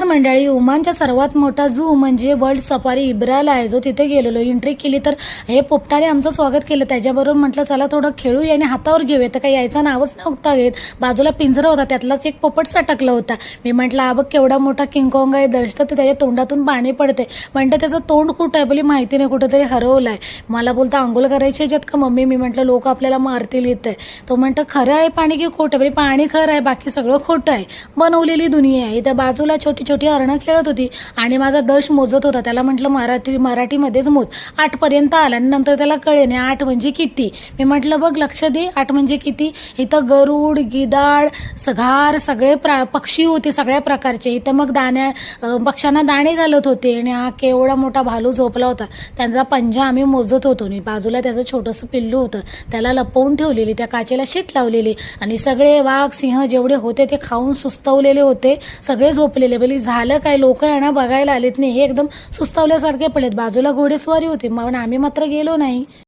मंडळी, ओमानचा सर्वात मोठा झू म्हणजे वर्ल्ड सफारी इब्राला आहे, जो तिथे गेलेलो. एंट्री केली तर हे पोपटाने आमचं स्वागत केलं. त्याच्याबरोबर म्हटलं चला थोडं खेळूया आणि हातावर घेऊया. तर काही यायचं नावच नव्हता घेत. बाजूला पिंजरा होता, त्यातलाच एक पोपट सटकला होता. मी म्हटलं हा बघ केवढा मोठा किंगकॉंग आहे, दर्शतं तर त्याच्या तोंडातून पाणी पडते. म्हणतं त्याचं तोंड कुठं आहे, बोली माहिती नाही, कुठंतरी हरवलं आहे. मला बोलता आंघोळ करायची ह्याच्यात का मम्मी? मी म्हटलं लोक आपल्याला मारतील इथे. तो म्हणतं खरं आहे पाणी की खोटं? बोली पाणी खरं आहे, बाकी सगळं खोटं आहे, बनवलेली दुनिया आहे. इथं बाजूला छोटी छोटी हरणं खेळत होती आणि माझा दर्श मोजत होता. त्याला म्हटलं मराठीमध्येच मोज. 8 पर्यंत आला आणि नंतर त्याला कळे नाही 8 म्हणजे किती. मी म्हटलं बघ लक्ष दे, 8 म्हणजे किती. इथं गरुड, गिधाड, घार सगळे पक्षी होते सगळ्या प्रकारचे. इथं मग पक्ष्यांना दाणे घालत होते आणि हा केवढा मोठा भालू झोपला होता. त्यांचा पंजा आम्ही मोजत होतो आणि बाजूला त्याचं छोटंसं पिल्लू होतं, त्याला लपवून ठेवलेली, त्या काचेला शीट लावलेली आणि सगळे वाघ सिंह जेवढे होते ते खाऊन सुस्तवलेले होते, सगळे झोपलेले. बोली झालं काय, लोक यांना बघायला आलेत नाही, हे एकदम सुस्तावल्यासारखे पडलेत. बाजूला घोडेस्वारी होती, मग आम्ही मात्र गेलो नाही.